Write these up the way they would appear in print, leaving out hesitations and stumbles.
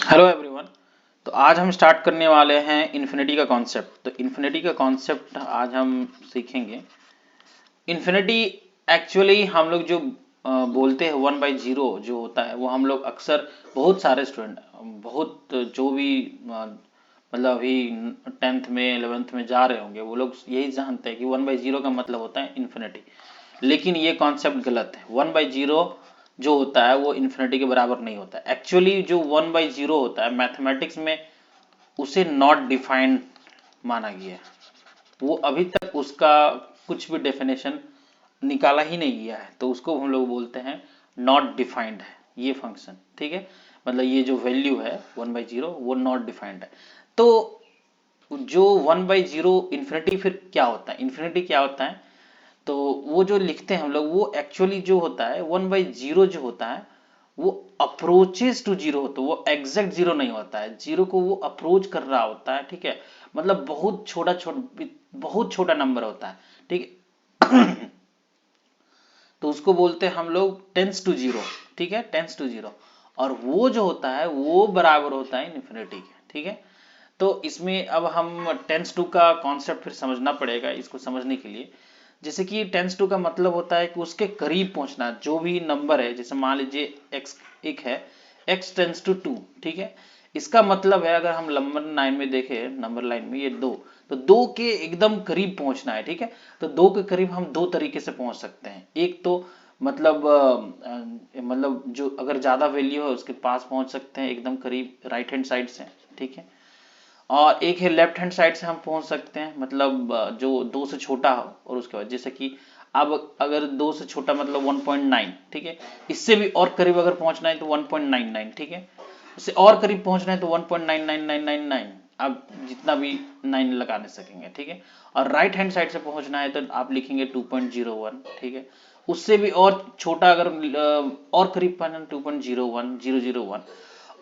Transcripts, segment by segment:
Hello everyone. तो आज हम स्टार्ट करने वाले हैं इन्फिनिटी का कॉन्सेप्ट। तो इन्फिनिटी का कॉन्सेप्ट आज हम सीखेंगे। इन्फिनिटी एक्चुअली हम लोग जो बोलते हैं 1/0 जो होता है वो हम लोग अक्सर बहुत सारे स्टूडेंट बहुत जो भी मतलब अभी 10th में 11th में जा रहे होंगे वो लोग यही जानते हैं कि 1/0 का मतलब होता है इन्फिनिटी। लेकिन ये कॉन्सेप्ट गलत है। 1/0 जो होता है वो इन्फिनिटी के बराबर नहीं होता है। एक्चुअली जो 1/0 होता है मैथमेटिक्स में उसे नॉट डिफाइंड माना गया है। वो अभी तक उसका कुछ भी डेफिनेशन निकाला ही नहीं गया है, तो उसको हम लोग बोलते हैं नॉट डिफाइंड है ये फंक्शन। ठीक है, मतलब ये जो वैल्यू है 1/0 वो नॉट डिफाइंड है। तो जो 1/0 इन्फिनिटी फिर क्या होता है, इन्फिनिटी क्या होता है? तो वो जो लिखते हैं हम लोग वो एक्चुअली जो होता है 1/0 जो होता है वो अप्रोचेस टू जीरो होता है। वो एग्जैक्ट जीरो नहीं होता है, जीरो को वो अप्रोच कर रहा होता है। ठीक है, मतलब बहुत छोटा नंबर होता है। ठीक है तो उसको बोलते हैं हम लोग टेंस टू जीरो। ठीक है, टेंस टू जीरो। और वो जो होता है वो बराबर होता है इन्फिनिटी के। ठीक है, तो इसमें अब हम टेंस टू का कॉन्सेप्ट फिर समझना पड़ेगा इसको समझने के लिए। जैसे कि टेंस टू का मतलब होता है कि उसके करीब पहुंचना, जो भी नंबर है। जैसे मान लीजिए एक्स एक है, एक्स टेंस टू टू। ठीक है, इसका मतलब है अगर हम नंबर लाइन में देखें, नंबर लाइन में ये दो, तो दो के एकदम करीब पहुंचना है। ठीक है, तो दो के करीब हम दो तरीके से पहुंच सकते हैं। एक तो मतलब जो अगर ज्यादा वैल्यू है उसके पास पहुंच सकते हैं एकदम करीब राइट हैंड साइड से। ठीक है, और एक है लेफ्ट हैंड साइड से हम पहुंच सकते हैं, मतलब जो दो से छोटा हो। और उसके बाद जैसे कि अब अगर दो से छोटा मतलब 1.9। ठीक है, इससे भी और करीब अगर पहुंचना है तो 1.99। ठीक है, इससे और करीब पहुंचना है तो 1.99999। आप जितना भी 9 लगा नहीं सकेंगे। ठीक है, और राइट हैंड साइड से पहुंचना है तो आप लिखेंगे 2.01। ठीक है, उससे भी और छोटा अगर और करीब पहुंचना 2.01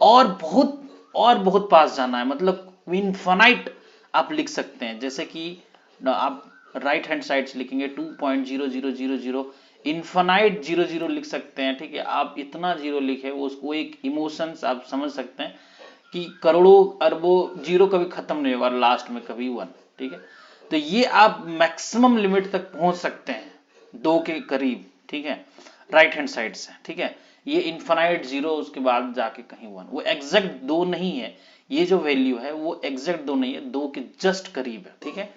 और बहुत पास जाना है, मतलब इनफाइनाइट आप लिख सकते हैं। जैसे कि आप राइट हैंड साइड से लिखेंगे 2.0000 इनफाइनाइट 00 लिख सकते हैं। ठीक है, आप इतना जीरो लिखे उसको एक इमोशंस आप समझ सकते हैं कि करोड़ों अरबों जीरो कभी खत्म नहीं होगा, लास्ट में कभी वन। ठीक है, तो ये आप मैक्सिमम लिमिट तक पहुंच सकते हैं दो के करीब। ठीक है, राइट हैंड साइड से। ठीक है, ये इनफाइनाइट जीरो उसके बाद जाके कहीं वन, वो एग्जैक्ट दो नहीं है। ये जो वैल्यू है वो एग्जैक्ट दो नहीं है, दो के जस्ट करीब है। ठीक है,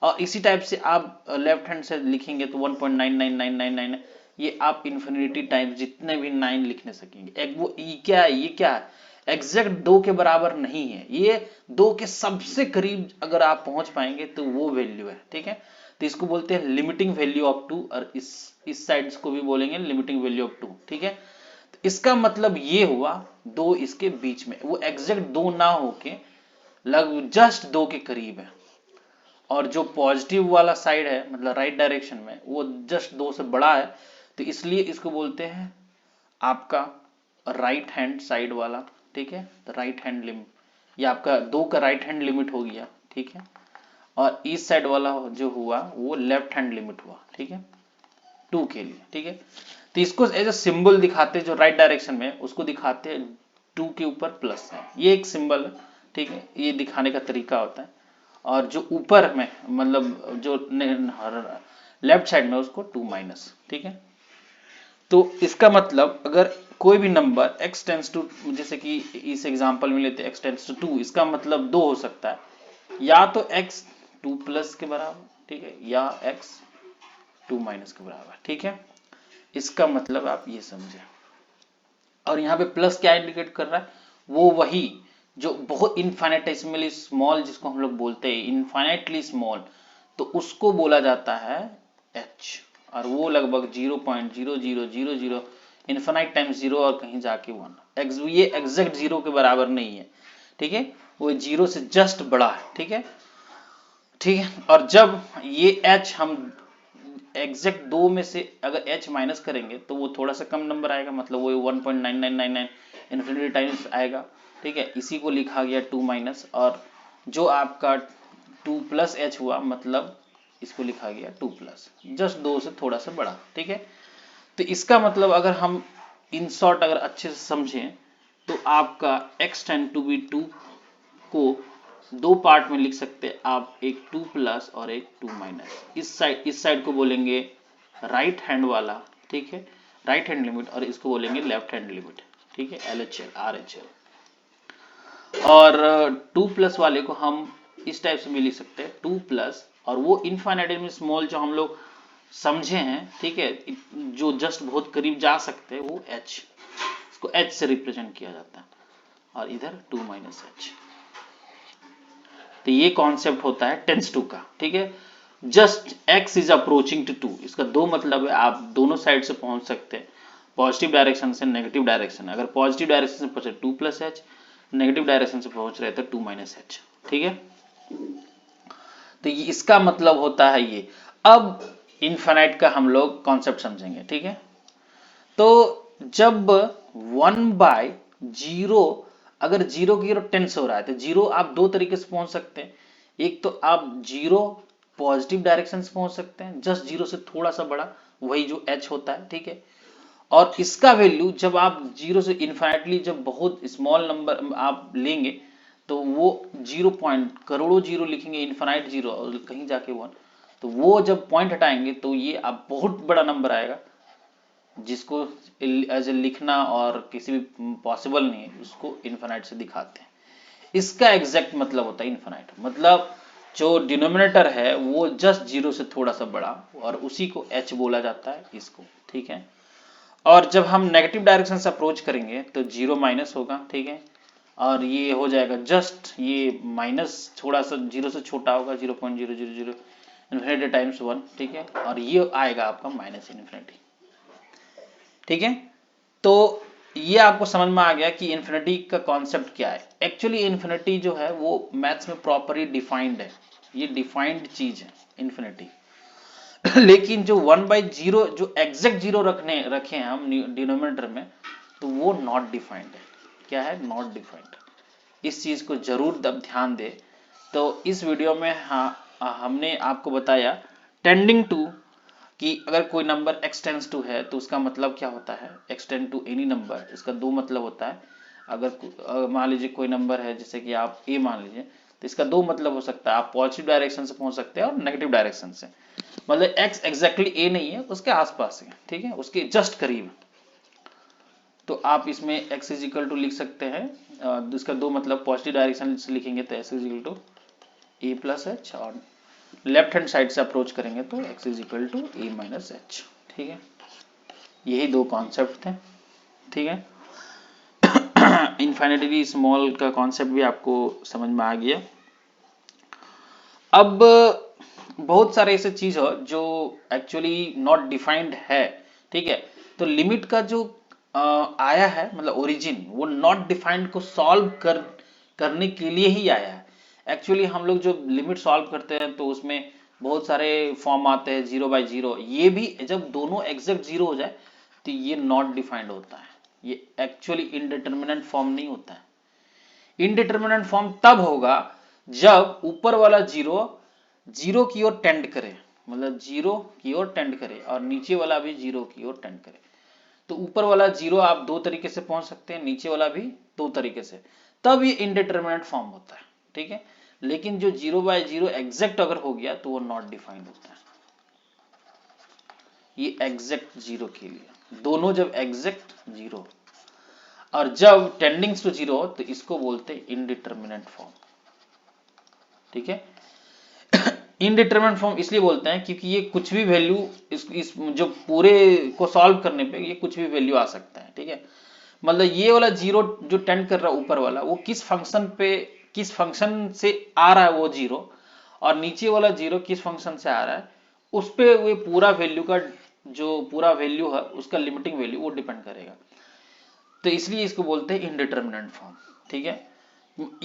और इसी टाइप से आप लेफ्ट हैंड से लिखेंगे तो 1.99999 ये आप इन्फिनिटी टाइम्स जितने भी 9 लिख नहीं सकेंगे। एक वो ये क्या है, एग्जैक्ट दो के बराबर नहीं है, ये दो के सबसे करीब अगर आप पहुंच पाएंगे तो वो वैल्यू है। ठीक है, तो इसको बोलते हैं लिमिटिंग वैल्यू ऑफ टू, और इस साइड को भी बोलेंगे लिमिटिंग वैल्यू ऑफ टू। ठीक है, तो इसका मतलब ये हुआ दो इसके बीच में, वो एग्जैक्ट दो ना होके लगभग जस्ट दो के करीब है। और जो पॉजिटिव वाला साइड है मतलब राइट डायरेक्शन में वो जस्ट दो से बड़ा है, तो इसलिए इसको बोलते हैं आपका राइट हैंड साइड वाला। ठीक है, तो राइट हैंड लिमिट, ये आपका दो का राइट हैंड लिमिट हो गया। ठीक है, और इस साइड वाला जो हुआ वो लेफ्ट हैंड लिमिट हुआ। ठीक है, टू के लिए। ठीक है, तो इसको एज अ सिंबल दिखाते जो राइट डायरेक्शन में उसको दिखाते हैं टू के ऊपर प्लस है, ये एक सिंबल है। ठीक है, ये दिखाने का तरीका होता है। और जो ऊपर में मतलब जो लेफ्ट साइड में उसको टू माइनस। ठीक है, तो इसका मतलब अगर कोई भी नंबर x टेंस टू, जैसे कि इस एग्जांपल में लेते हैं x टेंस टू 2, इसका मतलब दो हो सकता है, या तो x 2 प्लस के बराबर। ठीक है, या x 2 माइनस के बराबर। ठीक है, इसका मतलब आप ये समझे। और यहाँ पे प्लस क्या इंडिकेट कर रहा है, वो वही जो बहुत इनफाइनेटेसिमली स्मॉल जिसको हम लोग बोलते हैं इनफाइनेटली स्मॉल, तो उसको बोला जाता है h। और वो लगभग 0.0000 इनफाइनाइट टाइम्स जीरो और कहीं जाके वन, ये एग्जैक्ट जीरो के बराबर नहीं है। ठीक है, वो जीरो से जस्ट बड़ा है। ठीक है, ठीक है, और जब ये h हम एग्जैक्ट दो में से अगर h माइनस करेंगे तो वो थोड़ा सा कम नंबर आएगा, मतलब वो 1.9999 इन्फिनिटी टाइम्स आएगा। ठीक है, इसी को लिखा गया 2 माइनस, और जो आपका 2 प्लस h हुआ मतलब इसको लिखा गया 2 प्लस, जस्ट दो से थोड़ा सा बड़ा। ठीक है, तो इसका मतलब अगर हम इन शॉर्ट अगर अच्छे से समझें तो आपका x टेंड टू बी 2 को दो पार्ट में लिख सकते हैं आप, एक 2 प्लस और एक 2 माइनस। इस साइड को बोलेंगे राइट हैंड वाला, ठीक है, राइट हैंड लिमिट, और इसको बोलेंगे लेफ्ट हैंड लिमिट, ठीक है, LHL RHL। और 2 प्लस वाले को हम इस टाइप से भी लिख सकते हैं 2 प्लस, और वो इनफाइनाइट स्मॉल जो हम लोग समझे हैं, ठीक है, जो जस्ट बहुत करीब जा सकते हैं, वो h, इसको h से रिप्रेजेंट किया जाता है, और इधर 2 माइनस h। तो ये कॉन्सेप्ट होता है टेंस टू का, ठीक है। Just x is approaching to 2, इसका दो मतलब है, आप दोनों साइड से पहुंच सकते हैं, पॉजिटिव डायरेक्शन से नेगेटिव डायरेक्शन। अगर पॉजिटिव डायरेक्शन से पहुंचे 2 प्लस h, नेगेटिव डायरेक्शन से पहुंच रहे तो 2 माइनस h, ठीक है। तो ये इसका मतलब होता है ये। अब इनफाइनाइट का हम लोग कॉन्सेप्ट समझेंगे, ठीक है। तो जब 1/0, अगर 0 की ओर टेंस हो रहा है तो 0 आप दो तरीके से पहुंच सकते हैं। एक तो आप 0 पॉजिटिव डायरेक्शन से पहुंच सकते हैं, जस्ट 0 से थोड़ा सा बड़ा, वही जो h होता है, ठीक है। और इसका वैल्यू जब आप 0 से इनफाइनाइटली, जब बहुत स्मॉल नंबर आप लेंगे तो वो 0 पॉइंट, करोड़ों जीरो लिखेंगे, इनफाइनाइट जीरो, और कहीं जाके 1, तो वो जब पॉइंट हटाएंगे तो ये आप बहुत बड़ा नंबर आएगा, जिसको एज ए लिखना और किसी भी पॉसिबल नहीं है, उसको इनफाइनाइट से दिखाते हैं। इसका एग्जैक्ट मतलब होता है इनफाइनाइट, मतलब जो डिनोमिनेटर है वो जस्ट 0 से थोड़ा सा बड़ा, और उसी को h बोला जाता है, इसको, ठीक है। और जब हम नेगेटिव डायरेक्शन से अप्रोच करेंगे तो 0 माइनस होगा, ठीक है, और ये हो जाएगा जस्ट, ये माइनस थोड़ा सा 0 से छोटा होगा, 0.000 इन्फिनिटी टाइम्स 1, ठीक है, और ये आएगा आपका माइनस इन्फिनिटी, ठीक है। तो ये आपको समझ में आ गया कि इन्फिनिटी का कॉन्सेप्ट क्या है। एक्चुअली इन्फिनिटी जो है वो मैथ्स में प्रॉपरली डिफाइंड है, ये डिफाइंड चीज है इन्फिनिटी। लेकिन जो 1/0 जो एग्जैक्ट 0 रखे हैं हम डिनोमिनेटर में, तो वो नॉट डिफाइंड है। क्या है? Not defined. इस चीज को जरूर ध्यान दे। तो इस वीडियो में हमने आपको बताया टेंडिंग टू, कि अगर कोई नंबर x टेंड्स टू है तो उसका मतलब क्या होता है, x tend to any number, इसका दो मतलब होता है। अगर मान लीजिए कोई नंबर है, जैसे कि आप a मान लीजिए, तो इसका दो मतलब हो सकता है, आप पॉजिटिव डायरेक्शन से पहुंच सकते हैं और नेगेटिव डायरेक्शन से, मतलब x एग्जैक्टली a नहीं है, उसके आसपास है, ठीक है, उसके जस्ट करीब। तो आप इसमें x इज इक्वल टू लिख सकते हैं, इसका दो मतलब पॉजिटिव डायरेक्शन से लिखेंगे तो x is equal to a plus H, और लेफ्ट हैंड साइड से अप्रोच करेंगे तो x is equal to a minus H, ठीक है। यही दो कॉन्सेप्ट थे, ठीक है। इनफाइनिटली स्मॉल का कॉन्सेप्ट भी आपको समझ में आ गया। अब बहुत सारे ऐसे चीज हो जो एक्चुअली नॉट डिफाइंड है, ठीक है। तो लिमिट का जो आया है, मतलब ओरिजिन, वो नॉट डिफाइंड को सॉल्व करने के लिए ही आया है। एक्चुअली हम लोग जो लिमिट सॉल्व करते हैं तो उसमें बहुत सारे फॉर्म आते हैं, 0/0, ये भी जब दोनों एग्जैक्ट 0 हो जाए तो ये नॉट डिफाइंड होता है, ये एक्चुअली इनडिटरमिनेंट फॉर्म नहीं होता है। इनडिटरमिनेंट फॉर्म तब होगा जब ऊपर वाला 0 की ओर टेंड करे, मतलब 0 की ओर टेंड करे, और नीचे वाला भी 0 की ओर टेंड करे। तो ऊपर वाला 0 आप दो तरीके से पहुंच सकते हैं, नीचे वाला भी दो तरीके से, तब ये इनडिटरमिनेट फॉर्म होता है, ठीक है। लेकिन जो 0/0 एग्जैक्ट अगर हो गया तो वो नॉट डिफाइंड होता है। ये एग्जैक्ट 0 के लिए, दोनों जब एग्जैक्ट 0 और जब टेंडिंग्स टू 0 तो इसको बोलते हैं इनडिटरमिनेट फॉर्म, ठीक है। इनडिटरमिनेट फॉर्म इसलिए बोलते हैं क्योंकि ये कुछ भी वैल्यू, इस जो पूरे को सॉल्व करने पे ये कुछ भी वैल्यू आ सकता है, ठीक है। मतलब ये वाला 0 जो टेंड कर रहा है ऊपर वाला, वो किस फंक्शन से आ रहा है वो 0, और नीचे वाला 0 किस फंक्शन से आ रहा है, उस पे वो पूरा वैल्यू का, जो पूरा वैल्यू है उसका लिमिटिंग वैल्यू वो डिपेंड करेगा। तो इसलिए इसको बोलते हैं इनडिटरमिनेंट फॉर्म, ठीक है।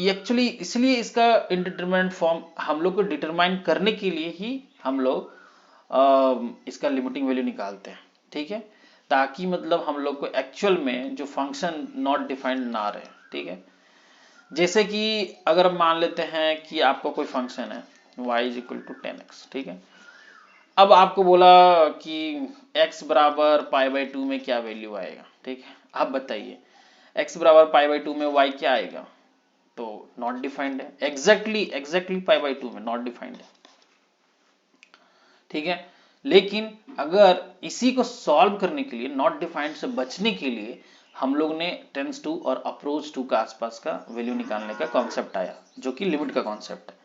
एक्चुअली इसलिए इसका इनडिटरमिनेंट फॉर्म हम लोग को डिटरमाइन करने के लिए ही हम लोग इसका लिमिटिंग वैल्यू निकालते हैं, ठीक है, ताकि मतलब हम लोग को एक्चुअल में जो फंक्शन नॉट डिफाइंड ना रहे, ठीक है। जैसे कि अगर हम मान लेते हैं कि आपका कोई फंक्शन है y is equal to 10x, ठीक है। अब आपको बोला कि x बराबर π/2 में क्या वैल्यू आएगा, ठीक है। आप बताइए, x बराबर पाई बाई 2 में y क्या आएगा, तो नॉट डिफाइंड है, एग्जैक्टली पाई बाई 2 में नॉट डिफाइंड है, ठीक है। लेकिन अगर इसी को सॉल्व करने के लिए, नॉट डिफाइंड से बचने के लिए, हम लोग ने टेंस टू और अप्रोच टू का आसपास का वैल्यू निकालने का कॉन्सेप्ट आया, जो कि लिमिट का कॉन्सेप्ट है।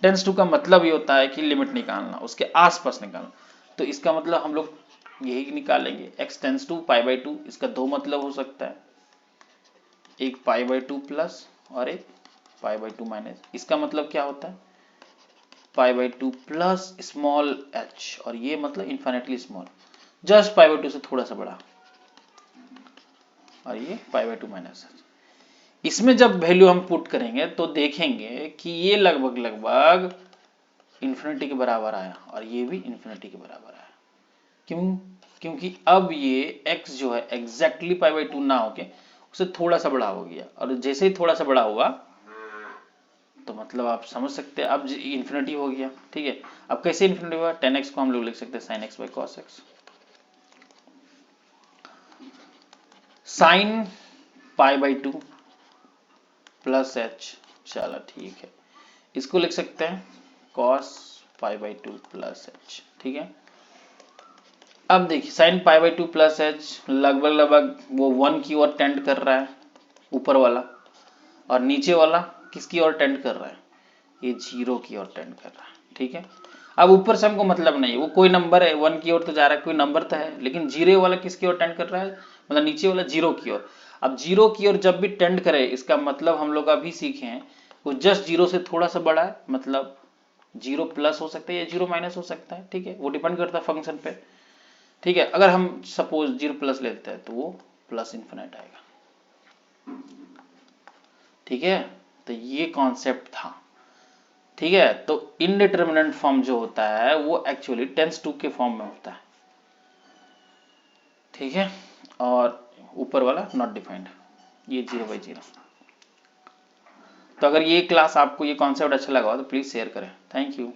टेंस टू का मतलब ये होता है कि लिमिट निकालना, उसके आसपास निकालना। तो इसका मतलब हम लोग यही निकालेंगे, x tends to pi by 2। इसका दो मतलब हो सकता है, एक पाई बाई 2 प्लस और एक पाई बाई 2 माइनस। इसका मतलब क्या होता है, पाई बाई 2 प्लस स्मॉल h, और ये मतलब infinitely small, just pi by 2 से थोड़ा सा बड़ा, और ये पाई बाई 2 माइनस h। इसमें जब वैल्यू हम पुट करेंगे तो देखेंगे कि ये लगभग इन्फिनिटी के बराबर आया, और ये भी इन्फिनिटी के बराबर आया। क्यों? क्योंकि अब ये x जो है एग्जैक्टली पाई बाई 2 ना होके उससे थोड़ा सा बड़ा हो गया, और जैसे ही थोड़ा सा बड़ा हुआ तो मतलब आप समझ सकते हैं अब इन्फिनिटी हो गया, ठीक है। अब कैसे इन्फिनिटी हुआ, 10x को हम लोग लिख सकते हैं sin x by cos x, sine pi by 2 plus h, चलो ठीक है, इसको लिख सकते हैं cos pi by 2 plus h, ठीक है। अब देखिए sine pi by 2 plus h लगभग वो 1 की ओर टेंड कर रहा है ऊपर वाला, और नीचे वाला किसकी ओर टेंड कर रहा है, ये 0 की ओर टेंड कर रहा है, ठीक है। अब ऊपर से हमको मतलब नहीं, वो कोई नंबर है 1 की ओर तो जा रहा है, कोई नंबर तो है, लेकिन 0 वाला किसकी ओर टेंड कर रहा है, मतलब नीचे वाला 0 की ओर। अब 0 की ओर जब भी टेंड करे, इसका मतलब हम लोग अभी सीखे हैं वो जस्ट 0 से थोड़ा सा बड़ा है, मतलब 0 प्लस हो सकता है या 0 माइनस हो सकता है, ठीक है, वो डिपेंड करता है फंक्शन पे, ठीक है। अगर हम सपोज 0 प्लस लेते हैं तो वो प्लस इन्फिनिट आएगा, ठीक है। तो ये कॉन्सेप्ट था, ठीक है। तो इनडिटर्मिनेंट फॉर्म जो होता है वो एक्चुअली टेंस टू के फॉर्म में होता है, ठीक है, और ऊपर वाला नॉट डिफाइंड, ये 0/0। तो अगर ये क्लास आपको ये कॉन्सेप्ट अच्छा लगा हो तो प्लीज शेयर करें, थैंक यू।